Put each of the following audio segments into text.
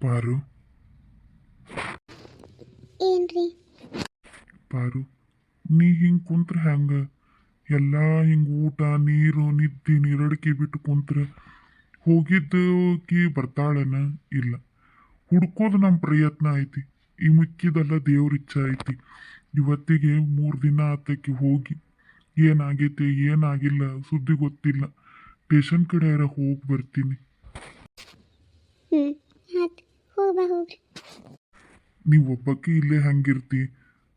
ಪಾರು ಏನ್ರಿ? ಪಾರು, ನೀ ಹಿಂಗೆ ಕುಂತ್ರೆ ಹೆಂಗೆ? ಎಲ್ಲ ಹಿಂಗೆ ಊಟ ನೀರು ನಿದ್ದೆ ನೀರಡಿಕೆ ಬಿಟ್ಟು ಕುಂತ್ರೆ ಹೋಗಿದ್ದಕಿ ಬರ್ತಾಳನ? ಇಲ್ಲ, ಹುಡ್ಕೋದು ನಮ್ಮ ಪ್ರಯತ್ನ ಐತಿ. ಈ ಮಿಕ್ಕಿದೆಲ್ಲ ದೇವ್ರ ಇಚ್ಛೆ ಐತಿ. ಇವತ್ತಿಗೆ 3 ದಿನ ಆತಕ್ಕೆ ಹೋಗಿ ಏನಾಗೈತೆ ಏನಾಗಿಲ್ಲ ಸುದ್ದಿ ಗೊತ್ತಿಲ್ಲ. ಸ್ಟೇಷನ್ ಕಡೆ ಹೋಗಿ ಬರ್ತೀನಿ. ಆಯ್ತು, ಹೋಗ್ರಿ. ನೀವು ಒಬ್ಬಕ್ಕೆ ಇಲ್ಲೇ ಹಂಗಿರ್ತಿ?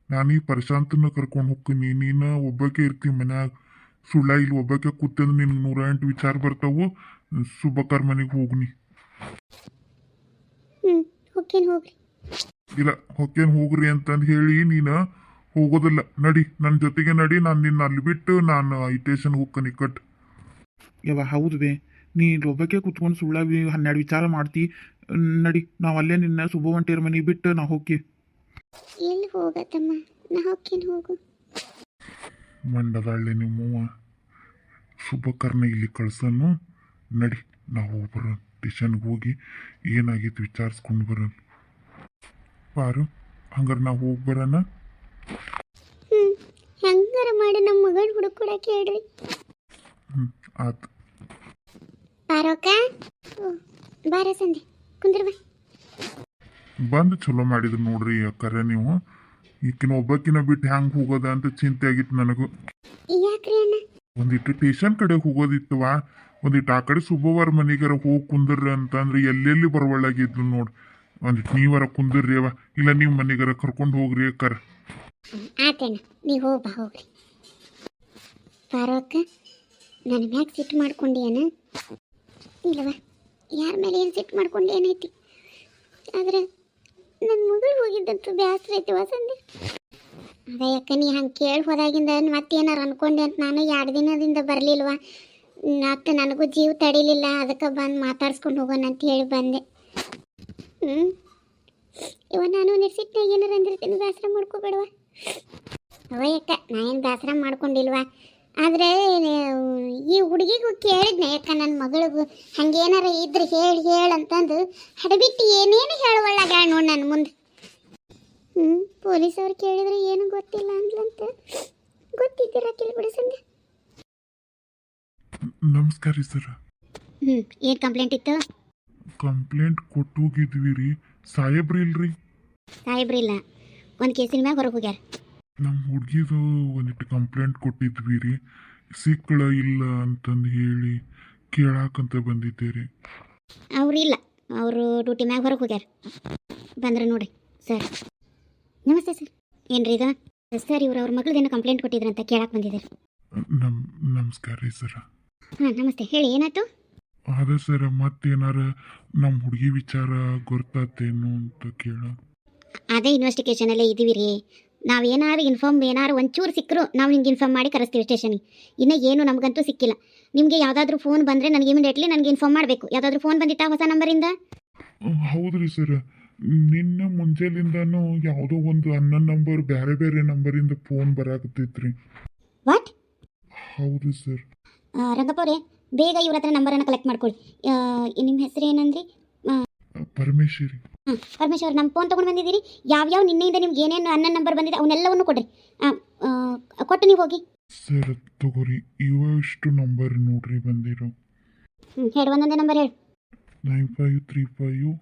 ನಾನೀ ಪ್ರಶಾಂತನ ಕರ್ಕೊಂಡು ಹೋಗ್ತೀನಿ, ನೀನು ಒಬ್ಬಕ್ಕೆ ಇರ್ತಿ ಮನ್ಯಾಗ. ಸುಳ್ಳ ಇಲ್ಲಿ ಒಬ್ಬಕ್ಕೆ ಕೂತಂದ್ರೆ ನಿನ್ಗೆ 108 ವಿಚಾರ ಬರ್ತಾವು. ಸುಬ್ಬಕ್ಕರ್ ಮನೆಗೆ ಹೋಗ್ನಿ. ಹೋಗ್ರಿ. ಇಲ್ಲ, ಹೊಕ್ಕೇನು ಹೋಗ್ರಿ ಅಂತಂದು ಹೇಳಿ ನೀನು ಹೋಗೋದಿಲ್ಲ. ನಡಿ, ನನ್ನ ಜೊತೆಗೆ ನಡಿ. ನಾನು ನಿನ್ನ ಅಲ್ಲಿ ಬಿಟ್ಟು ನಾನು ಈ ಸ್ಟೇಷನ್ ಹೋಗ್ತೀನಿ ಕಟ್. ಯವ್ವ ಹೌದು ಬೇ, ನೀ ಒಬ್ಬಕ್ಕೆ ಕುತ್ಕೊಂಡು ಸುಳ್ಳಾವಿ 12 ವಿಚಾರ ಮಾಡ್ತಿ. ನಡಿ, ನಾವು ಅಲ್ಲೇ ನಿನ್ನ ಸುಬ್ಬವಂಟಿಯರ ಮನೆಗೆ ಬಿಟ್ಟು ನಾವು ಹೋಗಿ. ಎಲ್ಲಿ ಹೋಗತ್ತಮ್ಮ, ನಾ ಹೋಗ್ತೀನಿ, ಹೋಗು. ಮಂಡದಾಳೆ ನಿಮ್ಮವ್ವ. ಸುಬ್ಬಕ್ಕರ್ನ ಇಲ್ಲಿ ಕಳ್ಸನು. ನಡಿ, ನಾವು ಹೋಗ್ಬರೋಣ. ಸ್ಟೇಷನ್ಗೆ ಹೋಗಿ ಏನಾಗಿತ್ತು ವಿಚಾರಿಸ್ಕೊಂಡು ಬರೋಣ. ಪಾರು, ಹಂಗಾರೆ ನಾವು ಹೋಗಿ ಬರೋಣ. ಹೆಂಗಾರ ಮಾಡಿ ನಮ್ಮ ಮಗಳ ಹುಡುಕೊಡಕ್ಕೆ ಹೇಳ್ರಿ. ಆತು. ಪಾರೋಕ ಬಾರ ಸಂದೆ ಕುಂದ್ರ ಬಾ. ಬಂದು ಚಲೋ ಮಾಡಿದ್ರು ನೋಡ್ರಿ ಅಕ್ಕರೆ ನೀವು. ಈಕಿನ ಒಬ್ಬಕಿನ ಬಿಟ್ಟು ಹೆಂಗೆ ಹೋಗೋದ ಅಂತ ಚಿಂತೆ ಆಗಿತ್ತು ನನಗೂ. ಯಾಕ್ರಿ ಅಣ್ಣ? ಒಂದಿಟ್ಟು ಸ್ಟೇಷನ್ ಕಡೆ ಹೋಗೋದಿತ್ತವ. ಒಂದಿಟ್ಟು ಆ ಕಡೆ ಸುಬ್ಬವರ ಮನೆಗಾರ ಹೋಗಿ ಕುಂದ್ರಿ ಅಂತಂದ್ರೆ ಎಲ್ಲೆಲ್ಲಿ ಬರವಳ್ಳಾಗಿದ್ರು ನೋಡಿ. ಒಂದಿಟ್ಟು ನೀವರ ಕುಂದ್ರಿ ಅವ, ಇಲ್ಲ ನೀವು ಮನೆಗಾರ ಕರ್ಕೊಂಡು ಹೋಗ್ರಿ ಅಕ್ಕರ. ಆತಣ್ಣ, ನೀವು ಹೋಗ್ರಿ. ಪಾರೋಕ, ನನ್ನ ಮ್ಯಾಗ ಸಿಟ್ಟು ಮಾಡ್ಕೊಂಡೇನ? ಇಲ್ಲವ, ಯಾರ ಮೇಲೆ ಏನು ಸಿಟ್ಟು ಮಾಡ್ಕೊಂಡು ಏನೈತಿ? ಆದ್ರೆ ನನ್ನ ಮಗಳು ಹೋಗಿದ್ದಂತೂ ಬೇಸರ ಐತಿ ಸಂದೆ. ಅದ ಯಾಕೆ ನೀ ಹಂಗೆ ಕೇಳಿ ಹೋದಾಗಿಂದ ಮತ್ತೇನಾರು ಅನ್ಕೊಂಡೆ ಅಂತ ನಾನು 2 ದಿನದಿಂದ ಬರಲಿಲ್ವ. ಮತ್ತೆ ನನಗೂ ಜೀವ ತಡಿಲಿಲ್ಲ, ಅದಕ್ಕೆ ಬಂದು ಮಾತಾಡ್ಸ್ಕೊಂಡು ಹೋಗೋಣ ಅಂತ ಹೇಳಿ ಬಂದೆ. ಇವ ನಾನು ಒಂದಿಟ್ಟು ಸಿಟ್ಟಾಗ ಏನಾರು ಅಂದಿರ್ತೀನಿ, ಬೇಸರ ಮಾಡ್ಕೋಬೇಡವ. ಅವ ಯಾಕೆ ನಾ ಏನು ಬೇಸರ ಮಾಡ್ಕೊಂಡಿಲ್ವ. ಆದರೆ ಈ ಹುಡುಗಿಗೂ ಕೇಳಿದ್ನೆ, ಯಾಕೆ ನನ್ನ ಮಗಳಿಗೂ ಹಂಗೇನಾರ ಇದ್ರೆ ಹೇಳಂತಂದು ಹಡಬಿಟ್ಟು ಏನೇನು ಹೇಳುವಳ್ಳಾಗ ನೋಡಿ ನನ್ನ ಮುಂದೆ. ಪೊಲೀಸವ್ರು ಕೇಳಿದ್ರೆ ಏನು ಗೊತ್ತಿಲ್ಲ ಅಂದ್ಲಂತ. ಗೊತ್ತಿದ್ದೀರಾಕಿಲ್ಲ ಬಿಡು ಸಂದೆ. ನಮಸ್ಕಾರ ರೀ ಸರ್. ಏನು ಕಂಪ್ಲೇಂಟ್ ಇತ್ತು? ಕಂಪ್ಲೇಂಟ್ ಕೊಟ್ಟು ಹೋಗಿದ್ವಿ ರೀ. ಸಾಹೇಬ್ರಿ ಇಲ್ರಿ? ಸಾಹೇಬ್ರಿಲ್ಲ, ಒಂದು ಕೇಸಿನ ಮ್ಯಾಗ ಹೊರಗೆ ಹೋಗ್ಯಾರ. ನಮ್ಮ ಹುಡುಗಿದು ಒಂದಿಟ್ಟು ಕಂಪ್ಲೇಂಟ್ ಕೊಟ್ಟಿದ್ವಿ ರೀ. ಸಿಕ್ಕಳ ಇಲ್ಲ ಅಂತಂದು ಹೇಳಿ ಕೇಳಾಕಂತ ಬಂದಿದ್ದೆ ರೀ. ಅವ್ರಿಲ್ಲ, ಅವರು ಡ್ಯೂಟಿ ಮ್ಯಾಗ ಹೊರಗೆ ಹೋಗ್ಯಾರ. ಬಂದ್ರೆ ನೋಡಿ ಸರ್. ನಮಸ್ತೆ ಸರ್. ಏನ್ರಿ ಇದು? ಸರ್, ಇವ್ರು ಅವ್ರ ಮಗಳದೇನೋ ಕಂಪ್ಲೇಂಟ್ ಕೊಟ್ಟಿದ್ರಂತ ಕೇಳಕ್ಕೆ ಬಂದಿದ್ದಾರೆ. ನಮಸ್ಕಾರ ರೀ ಸರ್. ಹಾಂ ನಮಸ್ತೆ, ಹೇಳಿ ಏನಾಯ್ತು? ಅದೇ ಸರ್, ಮತ್ತೇನಾರ ನಮ್ಮ ಹುಡುಗಿ ವಿಚಾರ ಗೊತ್ತಾತೇನು ಅಂತ ಕೇಳ. ಅದೇ ಇನ್ವೆಸ್ಟಿಗೇಷನಲ್ಲೇ ಇದ್ದೀವಿ ರೀ. ನಾವು ಏನಾರು ಒಂಚೂರು ಸಿಕ್ಕರು ನಾವು ಹಿಂಗೆ ಇನ್ಫಾರ್ಮ್ ಮಾಡಿ ಕರೆಸ್ತೀವಿ ಸ್ಟೇಷನಿಗೆ. ಇನ್ನೂ ಏನು ನಮಗಂತೂ ಸಿಕ್ಕಿಲ್ಲ. ನಿಮಗೆ ಯಾವುದಾದ್ರೂ ಫೋನ್ ಬಂದರೆ ನನಗೆ ಇಮಿಡಿಯೇಟ್ಲಿ ನನಗೆ ಇನ್ಫಾರ್ಮ್ ಮಾಡಬೇಕು. ಯಾವುದಾದ್ರೂ ಫೋನ್ ಬಂದಿತ್ತಾ ಹೊಸ ನಂಬರಿಂದ? ಹೌದ್ರಿ ಸರ್, ನಿನ್ನೆ ಮುಂಜಾನಿಂದನೂ ಯಾವುದೋ ಒಂದು ಅನ್ನನ್ ನಂಬರ್ ಬೇರೆ ನಂಬರಿಂದ ಫೋನ್ ಬರಾಕತ್ತೈತ್ರಿ. ವಾಟ್? ಹೌದು ಸರ್. ರಂಗಪ್ಪ ಅವರೇ, ಬೇಗ ಇವ್ರ ಹತ್ರ ನಂಬರನ್ನು ಕಲೆಕ್ಟ್ ಮಾಡ್ಕೊಳ್ಳಿ. ನಿಮ್ಮ ಹೆಸರು ಏನಂದ್ರಿ? ಪರಮೇಶ್ವರಿ. ಪರಮೇಶ್ವರ್, ನಮ್ಮ ಫೋನ್ ತೊಗೊಂಡು ಬಂದಿದ್ದೀರಿ. ಯಾವ್ಯಾವ ನಿನ್ನೆಯಿಂದ ನಿಮ್ಗೆ ಏನೇನು ಅನ್ನನ್ ನಂಬರ್ ಬಂದಿದೆ ಅವನ್ನೆಲ್ಲವನ್ನು ಕೊಡ್ರಿ. ಕೊಟ್ಟು ನೀವು ಹೋಗಿ. ಸರ್ ತಗೋರಿ, ಇಷ್ಟು ನಂಬರ್ ನೋಡ್ರಿ ಬಂದಿರೋ. ಹೇಳಿ, ಒಂದೊಂದೇ ನಂಬರ್ ಹೇಳಿ. 9535.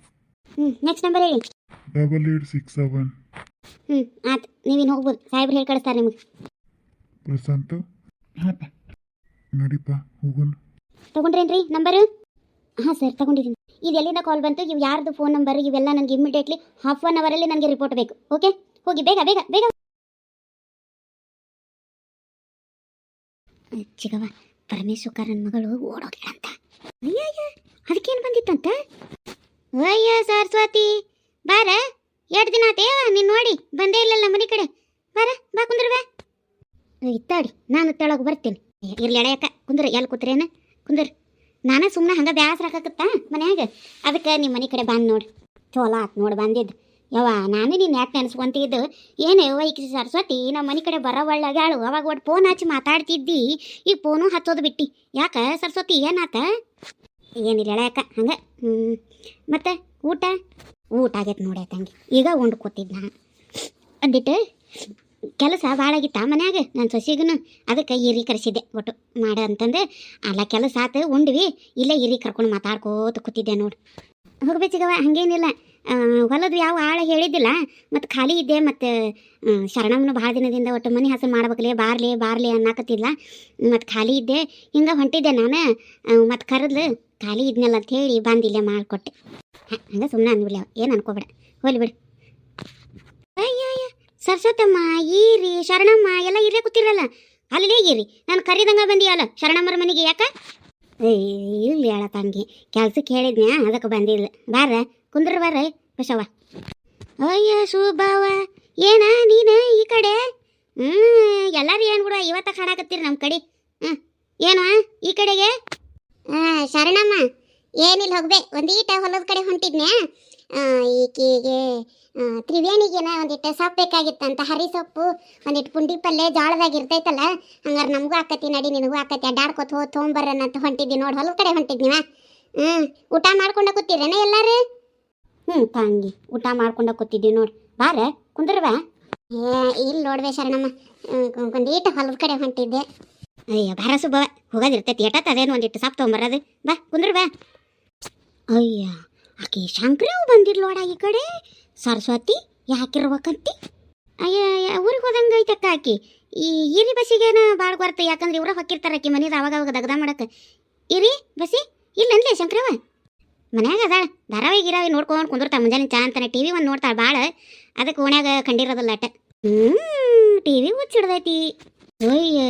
ನೆಕ್ಸ್ಟ್ ನಂಬರ್ ಹೇಳಿ. 8867. ಆಯ್ತು, ನೀವಿನ್ನು ಹೋಗ್ಬೋದು. ಸಾಹೇಬ್ರು ಹೇಳಿ ಕಳಿಸ್ತಾರೆ ನಿಮಗೆ. ಪ್ರಶಾಂತ್, ನಡಿಪ ಹೋಗೋಣ. ತೊಗೊಂಡ್ರೇನ್ರಿ ನಂಬರು? ಹಾಂ ಸರ್, ತಗೊಂಡಿದ್ದೀನಿ. ಇದು ಎಲ್ಲಿಂದ ಕಾಲ್ ಬಂತು, ಇವು ಯಾರ್ದು ಫೋನ್ ನಂಬರ್, ಇವೆಲ್ಲ ನನಗೆ ಇಮಿಡಿಯೇಟ್ಲಿ 1/2 ಅವರಲ್ಲಿ ನನಗೆ ರಿಪೋರ್ಟ್ ಬೇಕು. ಓಕೆ, ಹೋಗಿ ಬೇಗ ಬೇಗ ಬೇಗ. ಚಿಗವ, ಪರಮೇಶ್ವರ ನನ್ನ ಮಗಳು ಓಡೋಗ್ಯಾಳಂತ. ಅಯ್ಯಯ್ಯ, ಅದಕ್ಕೇನು ಬಂದಿತ್ತಂತ? ಅಯ್ಯ ಸರಸ್ವತಿ, ಬಾರ. 2 ದಿನ ಆತೇವ ನೀನು ನೋಡಿ ಬಂದೇ ಇಲ್ಲಲ್ಲ ಮನೆ ಕಡೆ. ಬಾ ಕುಂದ್ರ ಬಾ. ಇತ್ತಾಡಿ, ನಾನು ತೆಳಗೆ ಬರ್ತೀನಿ. ಇರ್ಲಿ ಎಳೆಯಕ್ಕ, ಕುಂದ್ರ. ಎಲ್ಲಿ ಕೂತ್ರೇನ? ಕುಂದ್ರ. ನಾನು ಸುಮ್ಮನೆ ಹಂಗೆ ಬ್ಯಾಸರ ಹಾಕತ್ತ ಮನ್ಯಾಗ, ಅದಕ್ಕೆ ನಿಮ್ಮ ಮನೆ ಕಡೆ ಬಂದು ನೋಡಿ. ಚೋಲ ಆತು ನೋಡಿ ಬಂದಿದ್ದು. ಯವ್ವ, ನಾನು ನೀನು ಯಾಕೆ ನೆನೆಸ್ಕೊಂತಿದ್ದು? ಏನು ಯವ್ವ ಈಕಿ ಸರಸ್ವತಿ ನಮ್ಮ ಮನೆ ಕಡೆ ಬರೋ ಒಳ್ಳಗಾಳು. ಅವಾಗ ಒಟ್ಟು ಫೋನ್ ಹಚ್ಚಿ ಮಾತಾಡ್ತಿದ್ದಿ, ಈಗ ಫೋನು ಹಚ್ಚೋದು ಬಿಟ್ಟು. ಯಾಕೆ ಸರಸ್ವತಿ, ಏನಾತ? ಏನಿಲ್ಲ ಎಳೆಯಕ್ಕ ಹಂಗೆ. ಮತ್ತು ಊಟ ಊಟ ಆಗೈತೆ ನೋಡಿ ತಂಗಿ, ಈಗ ಉಂಡು ಕೂತಿದ್ದ ನಾ. ಅಂದಿಟ್ಟು ಕೆಲಸ ಭಾಳ ಆಗಿತ್ತ ಮನ್ಯಾಗ ನನ್ನ ಸೊಸಿಗೂ, ಅದಕ್ಕೆ ಹಿರಿ ಕರೆಸಿದ್ದೆ ಒಟ್ಟು ಮಾಡ ಅಂತಂದು. ಅಲ್ಲ ಕೆಲಸ ಆತು, ಉಂಡ್ವಿ, ಇಲ್ಲೇ ಹಿರಿ ಕರ್ಕೊಂಡು ಮಾತಾಡ್ಕೋತ ಕೂತಿದ್ದೆ ನೋಡಿ. ಹೋಗ್ಬೇಚಿಗವ, ಹಂಗೇನಿಲ್ಲ. ಹೊಲದು ಯಾವ ಆಳ ಹೇಳಿದ್ದಿಲ್ಲ, ಮತ್ತು ಖಾಲಿ ಇದ್ದೆ. ಮತ್ತು ಶರಣಮ್ಮನ ಭಾಳ ದಿನದಿಂದ ಒಟ್ಟು ಮನೆ ಹಸು ಮಾಡ್ಬೇಕಲೇ, ಬಾರ್ಲಿ ಅನ್ನಕತ್ತಿಲ್ಲ. ಮತ್ತು ಖಾಲಿ ಇದ್ದೆ, ಹಿಂಗೆ ಹೊಂಟಿದ್ದೆ ನಾನು. ಮತ್ತು ಕರೆದ್ಲು, ಖಾಲಿ ಇದ್ನಲ್ಲ ಅಂತ ಹೇಳಿ ಬಂದಿಲ್ಲೇ ಮಾಡಿಕೊಟ್ಟೆ. ಹಂಗೆ ಸುಮ್ಮನೆ ಅಂದ್ಬಿಡ್ಲಿ, ಏನು ಅನ್ಕೋಬೇಡ, ಹೋಲಿ ಬಿಡು. ಅಯ್ಯಯ್ಯ, ಸರಸ್ವತಮ್ಮ, ಈರಿ, ಶರಣಮ್ಮ ಎಲ್ಲ ಇಲ್ಲೇ ಕೂತಿರಲ್ಲ, ಅಲ್ಲೇ ಈರಿ. ನಾನು ಕರೀದಂಗೆ ಬಂದಿಯಲ್ಲ ಶರಣಮ್ಮರ ಮನೆಗೆ, ಯಾಕೆ? ಇಲ್ಲಿ ಹೇಳ ತಂಗಿ, ಕೆಲ್ಸಕ್ಕೆ ಹೇಳಿದ್ನ್ಯಾ, ಅದಕ್ಕೆ ಬಂದಿಲ್ಲ. ಬಾರ ಕುಂದ್ರ ಬಾರ ಬಸವ. ಅಯ್ಯ ಸುಭಾವ, ಏನ ನೀನು ಈ ಕಡೆ? ಎಲ್ಲರೂ ಏನು ಬಿಡುವ, ಇವತ್ತ ಕಾಣಕತ್ತೀರಿ ನಮ್ಮ ಕಡೆ. ಏನು ಈ ಕಡೆಗೆ? ಶರಣಮ್ಮ, ಏನಿಲ್ಲ ಹೋಗ್ಬೇ, ಒಂದೀಟ ಹೊಲದ ಕಡೆ ಹೊಂಟಿದ್ನ್ಯಾ. ಈಕೆಗೆ ತ್ರಿವೇಣಿಗೇನ ಒಂದಿಟ್ಟು ಸೊಪ್ಪು ಬೇಕಾಗಿತ್ತಂತ, ಹರಿ ಸೊಪ್ಪು, ಒಂದಿಟ್ಟು ಪುಂಡಿ ಪಲ್ಯ ಜೋಳದಾಗ ಇರ್ತೈತಲ್ಲ, ಹಂಗಾರೆ ನಮಗೂ ಆಕತಿ, ನಡಿ ನಿನಗೂ ಆಕತಿ, ಅಡ್ಡಾಡ್ಕೊತ ಹೋಗಿ ತೊಗೊಂಬರ್ರನಂತ ಹೊಂಟಿದ್ದಿ ನೋಡಿ, ಹೊಲದ ಕಡೆ ಹೊಂಟಿದ್ನಿವ. ಊಟ ಮಾಡ್ಕೊಂಡ ಕೂತಿರೇನ ಎಲ್ಲಾರು? ತಂಗಿ, ಊಟ ಮಾಡ್ಕೊಂಡ ಕೂತಿದ್ದೀವಿ ನೋಡಿ, ಬಾರ ಕುಂದ್ರವಾ. ಇಲ್ಲಿ ನೋಡ್ಬೇ ಶರಣಮ್ಮ, ಒಂದೀಟ ಹೊಲದ ಕಡೆ ಹೊಂಟಿದ್ದೆ. ಅಯ್ಯ ಬಾರ ಸುಬ್ಬವ, ಹೋಗೋದಿರ್ತೈತಿ, ಎಟ್ಟತ್ತ ಅದೇನು ಒಂದಿಟ್ಟು ಸೊಪ್ಪು ತೊಗೊಂಬರೋದು, ಬಾ ಕುಂದ್ರ ಬಾ. ಅಯ್ಯ ಆಕೆ ಶಂಕರವು ಬಂದಿರ್ಲೋಡ ಈ ಕಡೆ. ಸರಸ್ವತಿ ಯಾಕಿರ್ಬೇಕಂತಿ? ಅಯ್ಯ ಊರಿಗೆ ಹೋದಂಗೆ ಐತಕ್ಕ ಆಕಿ. ಈ ಹಿರಿ ಬಸ್ಸಿಗೇನ ಭಾಳ ಬರ್ತ, ಯಾಕಂದ್ರೆ ಇವ್ರ ಹೊಕ್ಕಿರ್ತಾರೆ ಆಕಿ ಮನೆದು ಅವಾಗ ದಗದ ಮಾಡಕ್ಕೆ. ಇರಿ ಬಸ್ಸಿ ಇಲ್ಲಂದ್ಲೇ ಶಂಕರವ ಮನ್ಯಾಗ ಅದಾಳ, ಧಾರಾವಾಹಿ ಗಿರಾವಿ ನೋಡ್ಕೊಂಡು ಕುಂದಿರ್ತಾಳೆ. ಮುಂಜಾನೆ ಚಾ ಅಂತಾನೆ ಟಿ ವಿ ಒಂದು ನೋಡ್ತಾಳೆ ಭಾಳ, ಅದಕ್ಕೆ ಓಣ್ಯಾಗ ಕಂಡಿರೋದಿಲ್ಲ ಅಟ. T V ಹುಚ್ಚಿಡ್ದೈತಿ. ಅಯ್ಯ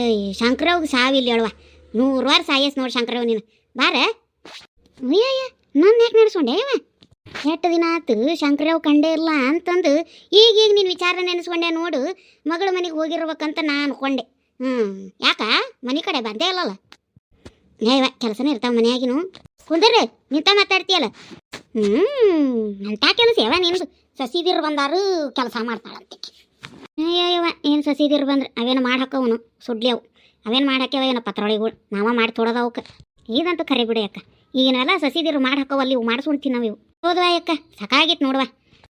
ಶಂಕರವ್ಗೆ ಸಾವಿಲ್ಲ ಹೇಳುವ, 100 ವರ್ಷ ಆಯಸ್ ನೋಡಿ ಶಂಕರವ್ ನೀನು, ಬಾರ. ಅಯ್ಯಯ್ಯ ನನ್ನ ಯಾಕೆ ನೆನೆಸ್ಕೊಂಡೆ ಇವ? ಎಷ್ಟು ದಿನ ಆತು ಶಂಕರವ್ ಕಂಡೇ ಇಲ್ಲ ಅಂತಂದು ಈಗ ನೀನು ವಿಚಾರ ನೆನೆಸ್ಕೊಂಡೆ ನೋಡು. ಮಗಳ ಮನೆಗೆ ಹೋಗಿರ್ಬೇಕಂತ ನಾನು ಅನ್ಕೊಂಡೆ. ಯಾಕ ಮನೆ ಕಡೆ ಬಂದೇ ಇಲ್ಲಲ್ಲ? ಏವ ಕೆಲಸನೇ ಇರ್ತಾವ ಮನೆಯಾಗಿನು. ಕುಂದರ್ರಿ, ನಿಂತ ಮಾತಾಡ್ತೀಯಲ್ಲ. ಅಂತ ಕೆಲಸ ಯಾವ ನಿಂದು? ಸಸಿದಿರು ಬಂದಾರು ಕೆಲಸ ಮಾಡ್ತಾಳಂತೆ. ಅಯ್ಯವ್ವ, ಏನು ಸಸಿದಿರು ಬಂದ್ರೆ ಅವೇನು ಮಾಡಿ ಹಾಕವನು ಸುಡ್ಲಿ ಅವು, ಅವೇನು ಮಾಡಿ ಹಾಕ್ಯವ ಏನೋ ಪತ್ರೊಳಿಗಳು, ನಾವ ಮಾಡಿ ತೊಡೋದವಕ್ಕೆ. ಇದಂತೂ ಕರೆ ಬಿಡಿ ಅಕ್ಕ, ಈಗಿನೆಲ್ಲ ಸಸಿದಿರು ಮಾಡಿ ಹಾಕವಲ್ಲಿ ಇವು ಮಾಡಿಸ್ಕೊಂತೀನಿ ನಾವು. ಇವು ಹೌದವಾ ಅಕ್ಕ, ಸಾಕಾಗಿತ್ತು ನೋಡುವ.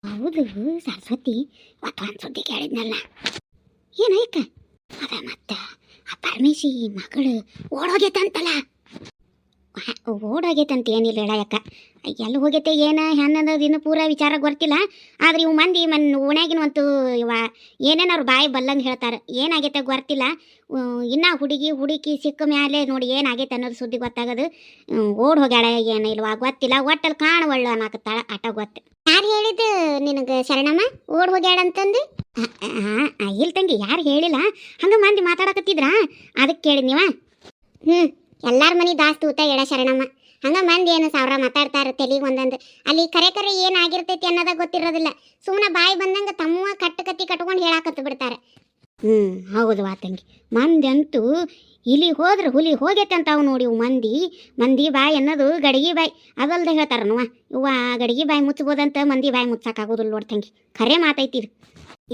ಹೌದು ಸರಸ್ವತಿ, ಒಂದು ಸುದ್ದಿ ಕೇಳಿದ್ನಲ್ಲ. ಏನಯ್ಯಕ್ಕ? ಅದ ಮತ್ತೆ ಆ ಪರಮೇಶಿ ಮಗಳು ಓಡೋಗೈತಂತಲ್ಲ. ಓಡೋಗೈತಂತ ಏನಿಲ್ಲ ಹೇಳಕ್ಕ, ಎಲ್ಲಿ ಹೋಗೈತೆ ಏನ ಹೆಣ್ಣದ ಇನ್ನು ಪೂರ ವಿಚಾರ ಗೊತ್ತಿಲ್ಲ. ಆದ್ರೆ ಇವು ಮಂದಿ ಓಣ್ಯಾಗಿನವಂತೂ ಇವ ಏನೇನವ್ರು ಬಾಯಿ ಬಲ್ಲಂಗೆ ಹೇಳ್ತಾರೆ. ಏನಾಗೈತೆ ಗೊತ್ತಿಲ್ಲ. ಇನ್ನು ಹುಡುಕಿ ಸಿಕ್ಕ ಮ್ಯಾಲೆ ನೋಡಿ ಏನಾಗೈತೆ ಅನ್ನೋದು ಸುದ್ದಿ ಗೊತ್ತಾಗೋದು. ಓಡ್ ಹೋಗ್ಯಾಳ ಏನು ಇಲ್ವಾ ಗೊತ್ತಿಲ್ಲ, ಒಟ್ಟಲ್ಲಿ ಕಾಣವಳ್ಳು ಅನ್ನಕತ್ತಾಳ ಆಟ ಗೊತ್ತು. ಯಾರು ಹೇಳಿದ್ದು ನಿನಗೆ ಶರಣಮ್ಮ ಓಡ್ ಹೋಗ್ಯಾಳ ಅಂತಂದು? ಇಲ್ಲ ತಂಗಿ, ಯಾರು ಹೇಳಿಲ್ಲ, ಹಂಗೆ ಮಂದಿ ಮಾತಾಡಕತ್ತಿದ್ರ ಅದಕ್ಕೆ ಕೇಳಿದ್ ನೀವ. ಎಲ್ಲಾರ ಮನೆ ದಾಸ್ತಿ ಊಟ ಎಡ ಶರಣಮ್ಮ, ಹಂಗ ಮಂದಿ ಏನು ಸಾವಿರ ಮಾತಾಡ್ತಾರ ತೆಲಿಗೆ ಒಂದೊಂದು. ಅಲ್ಲಿ ಕರೆ ಏನಾಗಿರ್ತೈತಿ ಅನ್ನೋದ ಗೊತ್ತಿರೋದಿಲ್ಲ. ಸುಮ್ಮನೆ ಬಾಯಿ ಬಂದಂಗೆ ತಮ್ಮ ಕಟ್ಟಿ ಕಟ್ಕೊಂಡು ಹೇಳಾಕತ್ತು ಬಿಡ್ತಾರೆ. ಹೌದು ತಂಗಿ, ಮಂದಿ ಅಂತೂ ಇಲ್ಲಿ ಹೋದ್ರೆ ಹುಲಿ ಹೋಗೈತೆ ಅಂತಾವು ನೋಡಿ. ಇವು ಮಂದಿ ಬಾಯಿ ಅನ್ನೋದು ಗಡಿಗೆ ಬಾಯಿ ಅದಲ್ದೆ ಹೇಳ್ತಾರನವ. ಇವ ಗಡಿಗೆ ಬಾಯಿ ಮುಚ್ಚಬೋದಂತ ಮಂದಿ ಬಾಯಿ ಮುಚ್ಚಾಕಾಗೋದಿಲ್ಲ ನೋಡಿ ತಂಗಿ, ಖರೆ ಮಾತೈತಿ ಇದು.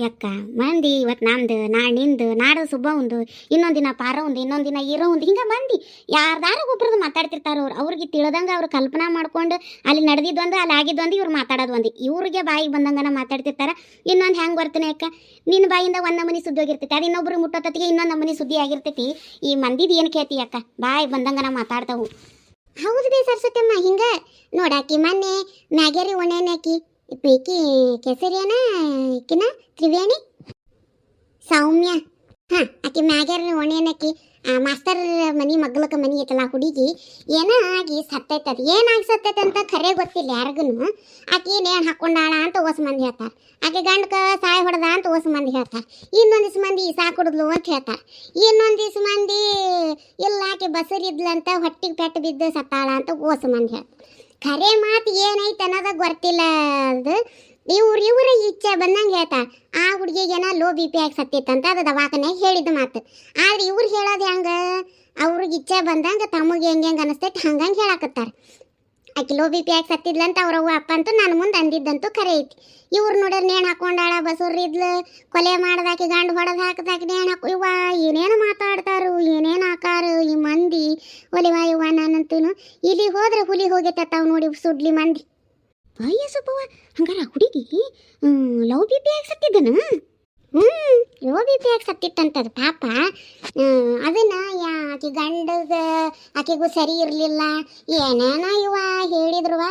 ಯಾಕ ಮಂದಿ ಇವತ್ತು ನಮ್ದು ನಿಂದು ನಾಡು ಸುಬ್ಬ ಒಂದು, ಇನ್ನೊಂದು ದಿನ ಪಾರ ಒಂದು, ಇನ್ನೊಂದು ದಿನ ಇರೋ ಒಂದು, ಹಿಂಗೆ ಮಂದಿ ಯಾರ್ದಾರ ಒಬ್ರದ್ದು ಮಾತಾಡ್ತಿರ್ತಾರ. ಅವ್ರಿಗೆ ತಿಳಿದಂಗೆ ಅವ್ರು ಕಲ್ಪನಾ ಮಾಡ್ಕೊಂಡು ಅಲ್ಲಿ ನಡೆದಿದ್ದೊಂದು ಅಲ್ಲಿ ಆಗಿದ್ದೊಂದು ಇವ್ರು ಮಾತಾಡೋದು ಒಂದು, ಇವ್ರಿಗೆ ಬಾಯಿಗೆ ಬಂದಂಗನ ಮಾತಾಡ್ತಿರ್ತಾರೆ. ಇನ್ನೊಂದು ಹೆಂಗೆ ಬರ್ತನೆ ಅಕ್ಕ, ನಿನ್ನ ಬಾಯಿಂದ ಒಂದು ನಮೂನಿ ಸುದ್ದಿ ಹೋಗಿರ್ತೈತಿ, ಅದು ಇನ್ನೊಬ್ರು ಮುಟ್ಟೋತ್ತಿಗೆ ಇನ್ನೊಂದು ನಮೂನಿ ಸುದ್ದಿ ಆಗಿರ್ತೈತಿ. ಈ ಮಂದಿದು ಏನು ಕೇಳ್ತಿ ಅಕ್ಕ, ಬಾಯಿ ಬಂದಂಗನ ಮಾತಾಡ್ತಾವು. ಹೌದು ಬೇ ಸರಸ್ವತಮ್ಮ, ಹಿಂಗೆ ನೋಡಾಕಿ ಮೊನ್ನೆ ಮ್ಯಾಗೇರಿ ಒಣೆನಾಕಿ ಪೈಕಿ ಕೆಸರಿಯನ ಈಕಿನ ತ್ರಿವೇಣಿ ಸೌಮ್ಯ, ಆಕಿ ಮ್ಯಾಗ್ಯಾರ ಒಣೆನಕಿ ಮಾಸ್ತರ್ ಮನಿ ಮಗ್ಲಕ್ಕ ಮನಿ ಐತಲ್ಲ ಹುಡುಗಿ, ಏನ ಆಗಿ ಸತ್ತೈತದ. ಏನಾಗಿ ಸತ್ತೈತೆ ಅಂತ ಖರೆ ಗೊತ್ತಿಲ್ಲ ಯಾರಿಗೂ. ಆಕಿ ನೇಣು ಹಾಕೊಂಡಾಳ ಅಂತ ಓಸ್ ಮಂದಿ ಹೇಳ್ತಾರೆ, ಆಕೆ ಗಂಡಕ ಸಾಯಿ ಹೊಡೆದ ಅಂತ ಓಸ್ ಮಂದಿ ಹೇಳ್ತಾರೆ, ಇನ್ನೊಂದಿಷ್ಟು ಮಂದಿ ಸಾ ಕುಡಿದ್ಲು ಅಂತ ಹೇಳ್ತಾರೆ, ಇನ್ನೊಂದಿಷ್ಟು ಮಂದಿ ಇಲ್ಲ ಆಕೆ ಬಸರಿದ್ಲಂತ ಹೊಟ್ಟಿಗೆ ಪೆಟ್ಟು ಬಿದ್ದು ಸತ್ತಾಳ ಅಂತ ಓಸ್ ಮಂದಿ ಹೇಳ್ತಾರೆ. ಖರೆ ಮಾತು ಏನೈತೆ ಅನ್ನೋದ ಗೊತ್ತಿಲ್ಲ. ಅದು ಇವ್ರ ಇಚ್ಛೆ ಬಂದಂಗೆ ಹೇಳ್ತಾರೆ. ಆ ಹುಡುಗಿಗೇನ ಲೋ ಬಿ ಪಿ ಆಗಿ ಸತ್ತಿತ್ತಂತ ಅದು ದವಾಖಾನ್ಯಾಗ ಹೇಳಿದ ಮಾತು. ಆದ್ರೆ ಇವ್ರು ಹೇಳೋದು ಹೆಂಗೆ, ಅವ್ರಿಗೆ ಇಚ್ಛೆ ಬಂದಂಗೆ ತಮಗೆ ಹೆಂಗೆ ಅನಿಸ್ತೈತೆ ಹಂಗಂಗೆ ಹೇಳಾಕತ್ತಾರೆ. ಆಕೆ ಲೋ ಬಿ ಪಿ ಆಗಿ ಸತ್ತಿದ್ಲಂತ ಅವ್ರವ್ವ ಅಪ್ಪ ಅಂತೂ ನನ್ನ ಮುಂದೆ ಅಂದಿದ್ದಂತೂ ಖರೆ ಐತಿ. ಇವ್ರು ನೋಡ್ರಿ ನೇಣು ಹಾಕೊಂಡಾಳ ಬಸೂರಿದ್ಲು, ಕೊಲೆ ಮಾಡ್ದಾಕಿ ಗಂಡು ಹೊಡೆದು ಹಾಕಿದಾಕಿ ನೇಣು ಹಾಕೋ ಇವ ಏನೇನು ಮಾತಾಡ್ತಾರು, ಏನೇನು ಹಾಕಾರು ಈ ಮಂದಿ. ಒಲಿವಾ ಇವ ನಾನಂತೂ ಇಲ್ಲಿ ಹೋದ್ರೆ ಹುಲಿ ಹೋಗೈತೆ ತಾವು ನೋಡಿ ಸುಡ್ಲಿ ಮಂದಿ. ಅಯ್ಯ ಸುಬ್ಬವ್ವ, ಹಂಗಾರ ಹುಡುಗಿ ಲವ್ ಬಿ ಪಿ ಆಗಿ ಸತ್ತಿದ್ದನು? ಲವ್ ಬಿ ಪಿ ಆಗಿ ಸತ್ತಿತ್ತಂತದ ಪಾಪ. ಅದನ್ನ ಆಕೆ ಗಂಡಗ ಆಕೆಗೂ ಸರಿ ಇರಲಿಲ್ಲ, ಏನೇನ ಇವ ಹೇಳಿದ್ರುವ.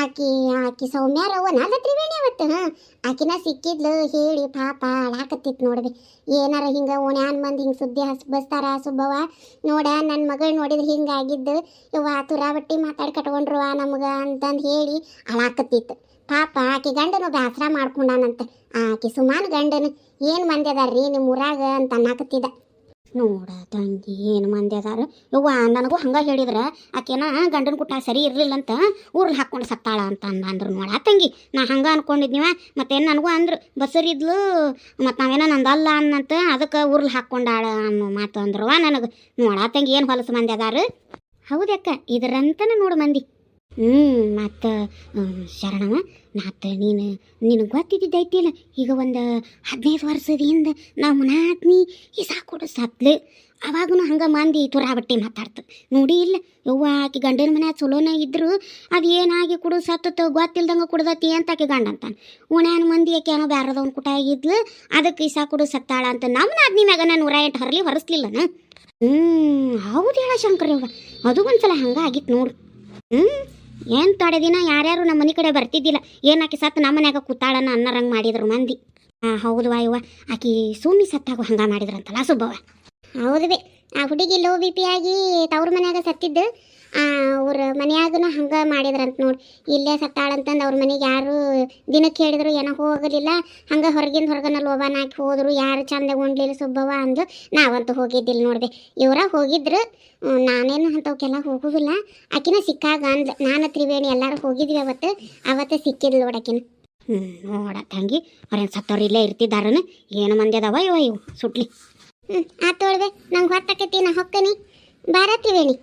ಆಕಿ ಸೌಮ್ಯಾರವ್ವನ ಅದ ತ್ರಿವೇಣಿ ಅವತ್ತು ಆಕಿನ ಸಿಕ್ಕಿದ್ಲು ಹೇಳಿ ಪಾಪ ಅಳಾಕತ್ತಿತ್ತು ನೋಡ್ದೆ. ಏನಾರ ಹಿಂಗೆ ಓಣ್ಯಾನ್ ಮಂದಿ ಹಿಂಗೆ ಸುದ್ದಿ ಹಸ್ಬಸ್ತಾರ ಸುಬ್ಬವ್ವ, ನೋಡ ನನ್ನ ಮಗಳು ನೋಡಿದ್ರೆ ಹಿಂಗಾಗಿದ್ದು, ಇವ ತುರಾಬಟ್ಟಿ ಮಾತಾಡಿ ಕಟ್ಕೊಂಡ್ರುವ ನಮ್ಗೆ ಅಂತಂದು ಹೇಳಿ ಅಳಾಕತ್ತಿತ್ತು ಪಾಪ. ಆಕೆ ಗಂಡನು ಬ್ಯಾಸರ ಮಾಡ್ಕೊಂಡಾನಂತ. ಆಕೆ ಸುಮಾನು ಗಂಡನು ಏನು ಮಂದಿ ಅದಾರ್ರಿ ನಿಮ್ಮ ಊರಾಗ ಅಂತ ಅನ್ನಕತ್ತಿದ್ದ. ನೋಡ ತಂಗಿ ಏನು ಮಂದಿ ಅದಾರ ಯವ್ವ, ನನಗೂ ಹಂಗೆ ಹೇಳಿದ್ರೆ ಆಕೆನ ಗಂಡನ ಕುಟ್ಟ ಸರಿ ಇರಲಿಲ್ಲ ಅಂತ ಊರ್ಲಿ ಹಾಕ್ಕೊಂಡು ಸತ್ತಾಳ ಅಂತ ಅಂದ್ರು. ನೋಡ ತಂಗಿ, ನಾ ಹಂಗೆ ಅನ್ಕೊಂಡಿದ್ನಿವ. ಮತ್ತೇನು ನನಗೂ ಅಂದ್ರು ಬಸರಿದ್ಲು, ಮತ್ತು ನಾವೇನೋ ನಂದಲ್ಲ ಅನ್ನಂತ ಅದಕ್ಕೆ ಊರ್ಲಿ ಹಾಕ್ಕೊಂಡಾಳ ಅನ್ನೋ ಮಾತು ಅಂದ್ರವ ನನಗೆ. ನೋಡ ತಂಗಿ ಏನು ಹೊಲಸು ಮಂದಿ ಅದಾರ. ಹೌದಕ್ಕ, ಇದರಂತನ ನೋಡು ಮಂದಿ. ಮತ್ತು ಶರಣವ ನಾತ ನಿನಗೆ ಗೊತ್ತಿದ್ದೈತಿಲ್ಲ, ಈಗ ಒಂದು 15 ವರ್ಷದಿಂದ ನಾವು ಮನಾತ್ನಿ ಈ ಸಾಕೊಡು ಸತ್ಲು. ಅವಾಗೂ ಹಂಗೆ ಮಂದಿ ತುರಾಬಟ್ಟಿ ಮಾತಾಡ್ತು ನೋಡಿ ಇಲ್ಲ ಯವ್ವ. ಆಕೆ ಗಂಡನ ಮನೆ ಚಲೋನ ಇದ್ರು ಅದು ಏನಾಗಿ ಕುಡು ಸತ್ತು ಗೊತ್ತಿಲ್ದಂಗೆ ಕುಡ್ದತಿ ಅಂತ ಆಕೆ ಗಂಡ ಅಂತಾನೆ. ಓಣ್ಯಾನ ಮಂದಿ ಆಕೆ ಏನೋ ಬ್ಯಾರದವ್ನ ಕುಟ ಆಗಿದ್ಲು, ಅದಕ್ಕೆ ಈ ಸಾಕೊಡು ಸತ್ತಾಳ ಅಂತ ನಮ್ಮ ನಾದ್ನಿ ಮ್ಯಾಗ ನಾನು 108 ಹರಲಿ ಹೊರಸ್ಲಿಲ್ಲನ. ಹೌದು ಹೇಳ ಶಂಕರವ್ವ, ಅದು ಒಂದ್ಸಲ ಹಂಗೆ ಆಗಿತ್ತು ನೋಡು. ಏನು ತೊಡೆ ದಿನ ಯಾರ್ಯಾರು ನಮ್ಮ ಮನೆ ಕಡೆ ಬರ್ತಿದ್ದಿಲ್ಲ, ಏನಾಕಿ ಸತ್ತು ನಮ್ಮ ಮನ್ಯಾಗ ಕೂತಾಳನ್ನ ಅನ್ನರಂಗೆ ಮಾಡಿದ್ರು ಮಂದಿ. ಹೌದು ವಾಯುವ, ಆಕಿ ಸುಮ್ಮಿ ಸತ್ತಾಗ ಹಂಗೆ ಮಾಡಿದ್ರಂತಲ್ಲ ಸುಬ್ಬವ್ವ. ಹೌದು ಬೇ, ಆ ಹುಡುಗಿ ಲೋ ಬಿ ಪಿ ಆಗಿ ತವ್ರ ಮನ್ಯಾಗ ಸತ್ತಿದ್ದು, ಅವ್ರ ಮನ್ಯಾಗೂ ಹಂಗೆ ಮಾಡಿದ್ರಂತ ನೋಡಿ. ಇಲ್ಲೇ ಸತ್ತಾಳಂತಂದು ಅವ್ರ ಮನೆಗೆ ಯಾರು ದಿನಕ್ಕೆ ಹೇಳಿದ್ರು ಏನೋ ಹೋಗಲಿಲ್ಲ, ಹಂಗೆ ಹೊರಗನ ಲೋಬಾನ ಹಾಕಿ ಹೋದ್ರು, ಯಾರು ಚಂದ ಉಣ್ಲಿಲ್ಲ ಸುಬ್ಬವ್ವ ಅಂದು. ನಾವಂತೂ ಹೋಗಿದ್ದಿಲ್ಲ ನೋಡಿದೆ, ಇವರ ಹೋಗಿದ್ರು. ನಾನೇನು ಅಂಥವಕ್ಕೆಲ್ಲ ಹೋಗುದಿಲ್ಲ. ಆಕಿನ ಸಿಕ್ಕಾಗ ಅಂದ್ಲು, ನಾನು ತ್ರಿವೇಣಿ ಎಲ್ಲರೂ ಹೋಗಿದ್ವಿ ಅವತ್ತು ಸಿಕ್ಕಿದ್ಲು ನೋಡಾಕಿನ. ನೋಡ ತಂಗಿ, ಅವ್ರೇನು ಸತ್ತವ್ರು ಇಲ್ಲೇ ಇರ್ತಿದ್ದಾರನ, ಏನು ಮಂದಿ ಅದಾವ ಇವು ಸುಟ್ಲಿ. ತೊಳ್ದೆ, ನಂಗೆ ಹೊತ್ತಾಕತಿ, ನಾ ಹೊಕ್ಕನಿ ಬಾರ ತ್ರಿವೇಣಿ.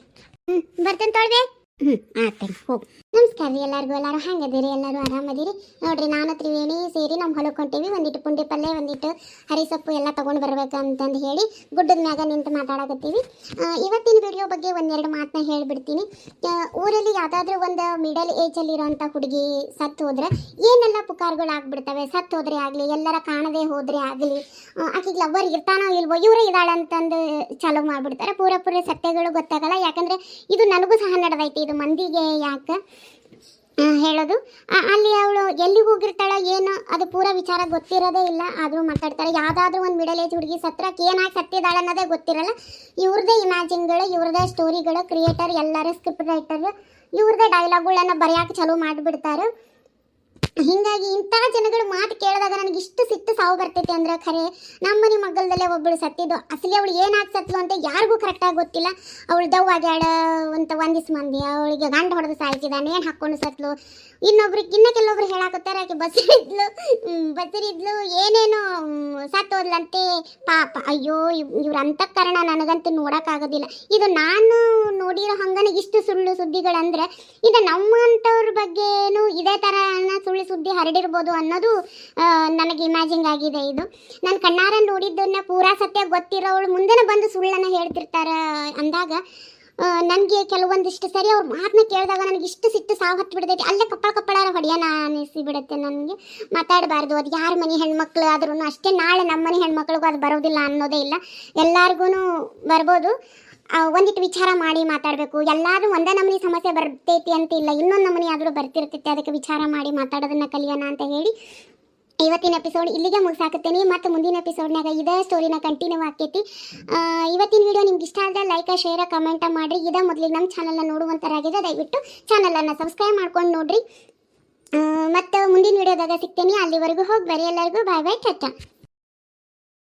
ಬರ್ತೇನೆ ತೊಳ್ದೆ. ಆತೇನೆ ಹೋಗು. ನಮಸ್ಕಾರ ರೀ ಎಲ್ಲರಿಗೂ. ಎಲ್ಲರೂ ಹೆಂಗದಿರಿ? ಎಲ್ಲರೂ ಆರಾಮದಿರಿ ನೋಡ್ರಿ. ನಾನು ತ್ರಿವೇಣಿ ಸೇರಿ ನಮ್ಮ ಹೊಲಕ್ಕೆ ಹೊಂಟೀವಿ. ಒಂದಿಟ್ಟು ಪುಂಡಿ ಪಲ್ಯ, ಒಂದಿಟ್ಟು ಹರಿಸೊಪ್ಪು ಎಲ್ಲ ತೊಗೊಂಡು ಬರ್ಬೇಕಂತಂದು ಹೇಳಿ ಗುಡ್ಡದ ಮ್ಯಾಗ ನಿಂತು ಮಾತಾಡಕತ್ತೀವಿ. ಇವತ್ತಿನ ವಿಡಿಯೋ ಬಗ್ಗೆ ಒಂದೆರಡು ಮಾತನ್ನ ಹೇಳಿಬಿಡ್ತೀನಿ. ಊರಲ್ಲಿ ಯಾವುದಾದ್ರೂ ಒಂದು ಮಿಡಲ್ ಏಜಲ್ಲಿರೋಂಥ ಹುಡುಗಿ ಸತ್ತು ಹೋದ್ರೆ ಏನೆಲ್ಲ ಪುಕಾರ್ಗಳು ಆಗ್ಬಿಡ್ತವೆ. ಸತ್ತು ಹೋದ್ರೆ ಆಗಲಿ, ಎಲ್ಲರ ಕಾಣದೇ ಹೋದರೆ ಆಗಲಿ, ಆಕೆಗೆ ಲವ್ವರ್ ಇರ್ತಾನೋ ಇಲ್ವೋ, ಇವರೇ ಇದ್ದಾಳಂತಂದು ಚಾಲೂ ಮಾಡಿಬಿಡ್ತಾರೆ. ಪೂರ ಸತ್ಯಗಳು ಗೊತ್ತಾಗಲ್ಲ. ಯಾಕಂದರೆ ಇದು ನನಗೂ ಸಹ ನಡೆದೈತಿ, ಇದು ಮಂದಿಗೆ ಯಾಕೆ ಹೇಳೋದು. ಅಲ್ಲಿ ಅವಳು ಎಲ್ಲಿ ಹೋಗಿರ್ತಾಳೋ ಏನೋ ಅದು ಪೂರ ವಿಚಾರ ಗೊತ್ತಿರೋದೇ ಇಲ್ಲ, ಆದರೂ ಮಾತಾಡ್ತಾಳೆ. ಯಾವುದಾದ್ರೂ ಒಂದು ಮಿಡಲ್ ಏಜ್ ಹುಡುಗಿ ಸತ್ರಕ್ಕೆ ಏನಾಗಿ ಸತ್ತಿದ್ದಾಳೆ ಅನ್ನೋದೇ ಗೊತ್ತಿರಲ್ಲ. ಇವ್ರದ್ದೇ ಇಮ್ಯಾಜಿನ್ಗಳು, ಇವ್ರದ್ದೇ ಸ್ಟೋರಿಗಳು, ಕ್ರಿಯೇಟರ್ ಎಲ್ಲರೂ ಸ್ಕ್ರಿಪ್ಟ್ ರೈಟರ್, ಇವ್ರದ್ದೇ ಡೈಲಾಗ್ಗಳನ್ನ ಬರೆಯೋಕೆ ಚಾಲೂ ಮಾಡಿಬಿಡ್ತಾರೆ. ಹೀಗಾಗಿ ಇಂಥ ಜನಗಳು ಮಾತು ಕೇಳಿದಾಗ ನನಗೆ ಇಷ್ಟು ಸಿಟ್ಟು ಸಾವು ಬರ್ತೈತೆ ಅಂದ್ರೆ ಖರೆ. ನಮ್ಮನೆ ಮಗ್ಗಲದಲ್ಲೇ ಒಬ್ಬಳು ಸತ್ತಿದ್ದು, ಅಸಲಿ ಅವಳು ಏನಾಗಿ ಸತ್ಲು ಅಂತ ಯಾರಿಗೂ ಕರೆಕ್ಟಾಗಿ ಗೊತ್ತಿಲ್ಲ. ಅವಳು ದವ್ವ ಆಗ್ಯಾಡ ಅಂತ ಒಂದಿಸ್ ಮಂದಿ, ಅವಳಿಗೆ ಗಂಡ ಹೊಡೆದು ಸಾಯಿಸಿದಾನೆ, ಏನು ಹಾಕ್ಕೊಂಡು ಸತ್ಲು. ಇನ್ನೂ ಕೆಲವೊಬ್ರು ಹೇಳಾಕತ್ತಾರೆ ಆಕೆ ಬಸರಿದ್ಲು ಏನೇನೋ ಸತ್ತೋದ್ಲಂತೆ ಪಾಪ. ಅಯ್ಯೋ, ಇವ್ರ ಅಂತಃಕರಣ ನನಗಂತೂ ನೋಡೋಕ್ಕಾಗೋದಿಲ್ಲ. ಇದು ನಾನು ನೋಡಿರೋ ಹಂಗನೆ ಇಷ್ಟು ಸುಳ್ಳು ಸುದ್ದಿಗಳಂದ್ರೆ ಇದು ನಮ್ಮಂಥವ್ರ ಬಗ್ಗೆನೂ ಇದೇ ಥರ ಸುಳ್ಳು ಸುದ್ದಿ ಹರಡಿರ್ಬೋದು ಅನ್ನೋದು ನನಗೆ ಇಮ್ಯಾಜಿನ್ ಆಗಿದೆ. ಇದು ನಾನು ಕಣ್ಣಾರ ನೋಡಿದ್ದನ್ನ ಪೂರಾ ಸತ್ಯ ಗೊತ್ತಿರೋವಳು ಮುಂದೆನೇ ಬಂದು ಸುಳ್ಳನ್ನು ಹೇಳ್ತಿರ್ತಾರೆ ಅಂದಾಗ ನನಗೆ ಕೆಲವೊಂದಿಷ್ಟು ಸರಿ ಅವ್ರ ಮಾತನ್ನ ಕೇಳಿದಾಗ ನನಗೆ ಇಷ್ಟು ಸಿಟ್ಟು ಸಾವು ಹತ್ತು ಬಿಡ್ತೈತಿ. ಅಲ್ಲೇ ಕಪ್ಪಳ ಹೊಡೆಯೋಣ ಅನಿಸಿ ಬಿಡುತ್ತೆ ನನಗೆ. ಮಾತಾಡಬಾರ್ದು, ಅದು ಯಾರ ಮನೆ ಹೆಣ್ಮಕ್ಳು ಆದ್ರೂ ಅಷ್ಟೇ. ನಾಳೆ ನಮ್ಮ ಮನೆ ಹೆಣ್ಮಕ್ಳಿಗೂ ಅದು ಬರೋದಿಲ್ಲ ಅನ್ನೋದೇ ಇಲ್ಲ, ಎಲ್ಲರಿಗೂ ಬರ್ಬೋದು. ಒಂದಿಟ್ಟು ವಿಚಾರ ಮಾಡಿ ಮಾತಾಡಬೇಕು. ಎಲ್ಲರೂ ಒಂದೇ ನಮೂನಿ ಸಮಸ್ಯೆ ಬರ್ತೈತಿ ಅಂತ ಇಲ್ಲ, ಇನ್ನೊಂದು ನಮೂನಿ ಆದರೂ ಬರ್ತಿರ್ತೈತಿ. ಅದಕ್ಕೆ ವಿಚಾರ ಮಾಡಿ ಮಾತಾಡೋದನ್ನ ಕಲಿಯೋಣ ಅಂತ ಹೇಳಿ ಇವತ್ತಿನ ಎಪಿಸೋಡ್ ಇಲ್ಲಿಗೆ ಮುಗಿಸಾಕತ್ತೀನಿ. ಮತ್ತು ಮುಂದಿನ ಎಪಿಸೋಡ್ನಾಗ ಇದೇ ಸ್ಟೋರಿನ ಕಂಟಿನ್ಯೂ ಆಕೈತಿ. ಇವತ್ತಿನ ವಿಡಿಯೋ ನಿಮ್ಗೆ ಇಷ್ಟ ಆದರೆ ಲೈಕ್, ಶೇರ್, ಕಮೆಂಟ್ ಮಾಡಿರಿ. ಇದೇ ಮೊದಲಿಗೆ ನಮ್ಮ ಚಾನಲ್ನ ನೋಡುವಂಥರಾಗಿದೆ, ದಯವಿಟ್ಟು ಚಾನಲನ್ನು ಸಬ್ಸ್ಕ್ರೈಬ್ ಮಾಡ್ಕೊಂಡು ನೋಡಿರಿ. ಮತ್ತು ಮುಂದಿನ ವಿಡಿಯೋದಾಗ ಸಿಗ್ತೀನಿ. ಅಲ್ಲಿವರೆಗೂ ಹೋಗಿ ಬರೀ. ಎಲ್ಲರಿಗೂ ಬಾಯ್ ಬಾಯ್, ಟಾಟಾ.